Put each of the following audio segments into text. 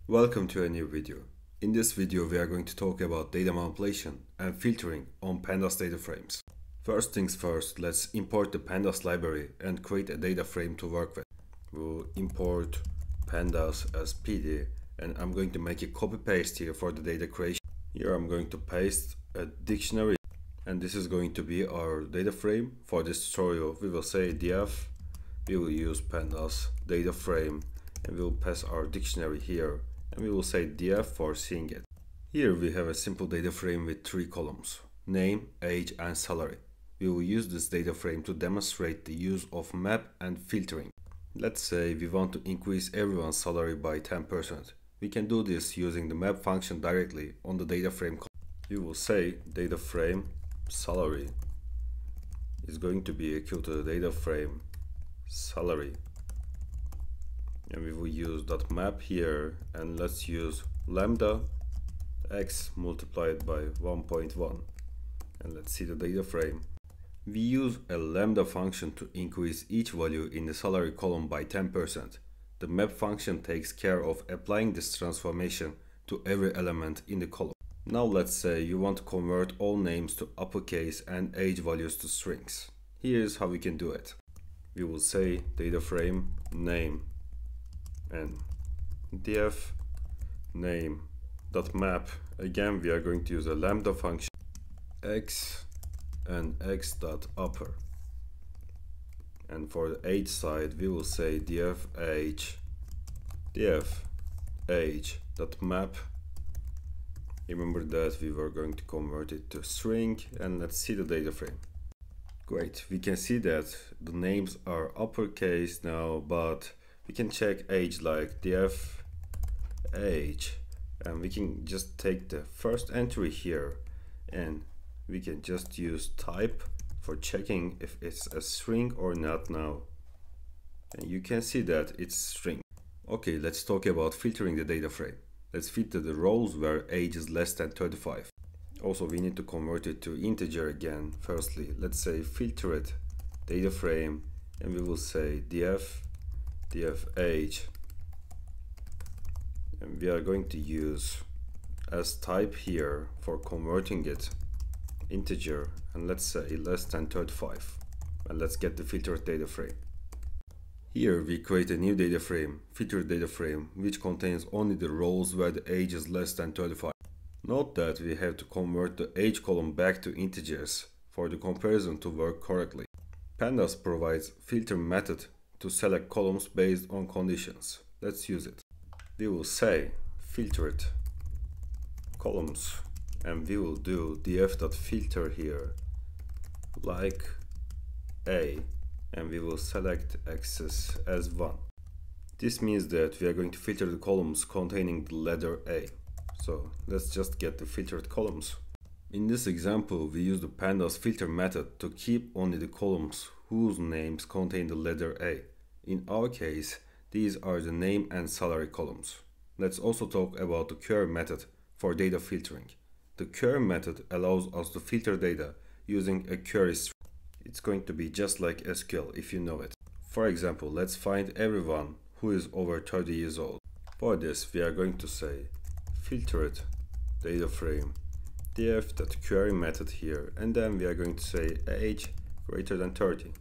Welcome to a new video. In this video we are going to talk about data manipulation and filtering on Pandas data frames. First things first, let's import the Pandas library and create a data frame to work with. We'll import Pandas as PD and I'm going to make a copy paste here for the data creation. Here I'm going to paste a dictionary and this is going to be our data frame. For this tutorial we will say df, we will use Pandas data frame and we will pass our dictionary here and we will say df for seeing it. Here we have a simple data frame with 3 columns: name, age and salary. We will use this data frame to demonstrate the use of map and filtering. Let's say we want to increase everyone's salary by 10%. We can do this using the map function directly on the data frame. We will say data frame salary is going to be equal to the data frame salary, and we will use .map here, and let's use lambda x multiplied by 1.1, and let's see the data frame. We use a lambda function to increase each value in the salary column by 10%. The map function takes care of applying this transformation to every element in the column. Now let's say you want to convert all names to uppercase and age values to strings. Here's how we can do it. We will say data frame name and df name .map. Again we are going to use a lambda function x and x.upper, and for the age side we will say df age .map. Remember that we were going to convert it to string, and let's see the data frame. Great, we can see that the names are uppercase now, but we can check age like df age, and we can just take the first entry here and we can just use type for checking if it's a string or not now, and you can see that it's string. Okay, let's talk about filtering the data frame. Let's filter the rows where age is less than 35. Also we need to convert it to integer again. Firstly, let's say filter it data frame, and we will say df age, and we are going to use as type here for converting it integer, and let's say less than 35, and let's get the filtered data frame. Here we create a new data frame, filtered data frame, which contains only the rows where the age is less than 35. Note that we have to convert the age column back to integers for the comparison to work correctly. Pandas provides filter method to select columns based on conditions. Let's use it. We will say filtered columns, and we will do df.filter here like a, and we will select axis as 1. This means that we are going to filter the columns containing the letter A. So let's just get the filtered columns. In this example we use the Pandas filter method to keep only the columns whose names contain the letter A. In our case these are the name and salary columns. Let's also talk about the query method for data filtering. The query method allows us to filter data using a query string. It's going to be just like SQL if you know it. For example, let's find everyone who is over 30 years old. For this we are going to say filtered data frame df.query method here, and then we are going to say age greater than 30,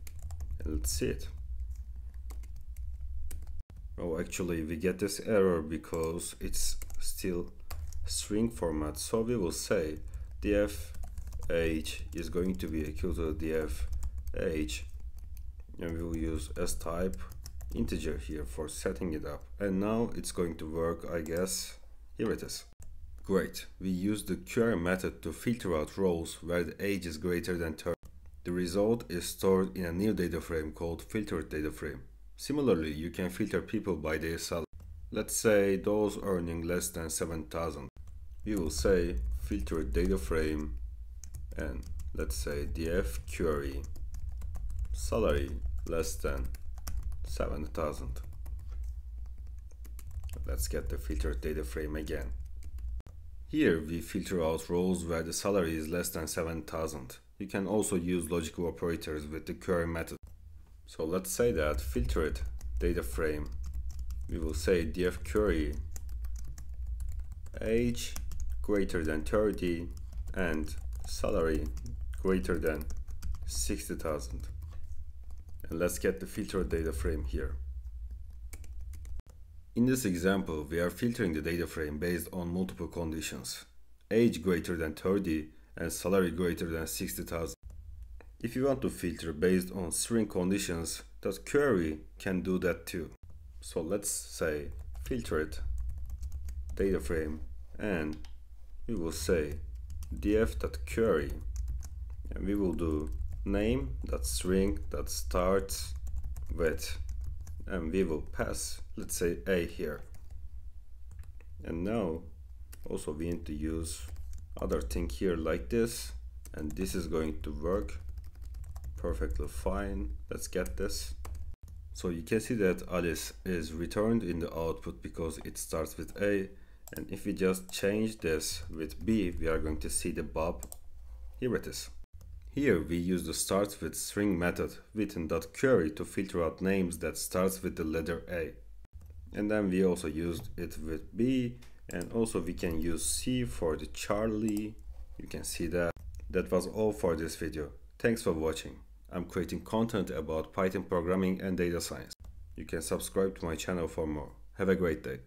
and let's see it. Oh, actually we get this error because it's still string format, so we will say df age is going to be equal to df age, and we will use as type integer here for setting it up, and now it's going to work, I guess. Here it is. Great, we use the query method to filter out rows where the age is greater than 30. The result is stored in a new data frame called filtered data frame. Similarly, you can filter people by their salary. Let's say those earning less than 7,000. We will say filtered data frame, and let's say df query salary less than 7,000. Let's get the filtered data frame again. Here we filter out rows where the salary is less than 7,000. You can also use logical operators with the query method. So let's say that filtered data frame, we will say df query age greater than 30 and salary greater than 60,000. And let's get the filtered data frame here. In this example, we are filtering the data frame based on multiple conditions: age greater than 30 and salary greater than 60,000. If you want to filter based on string conditions, that query can do that too. So let's say filtered data frame, and we will say df.query, and we will do name.string that starts with, and we will pass, let's say, a here. And now also we need to use other thing here like this, and this is going to work perfectly fine. Let's get this. So you can see that Alice is returned in the output because it starts with A, and if we just change this with B, we are going to see the Bob. Here it is. Here we use the starts with string method within .query to filter out names that starts with the letter A. And then we also used it with B, and also we can use C for the Charlie. You can see that. That was all for this video. Thanks for watching. I'm creating content about Python programming and data science. You can subscribe to my channel for more. Have a great day.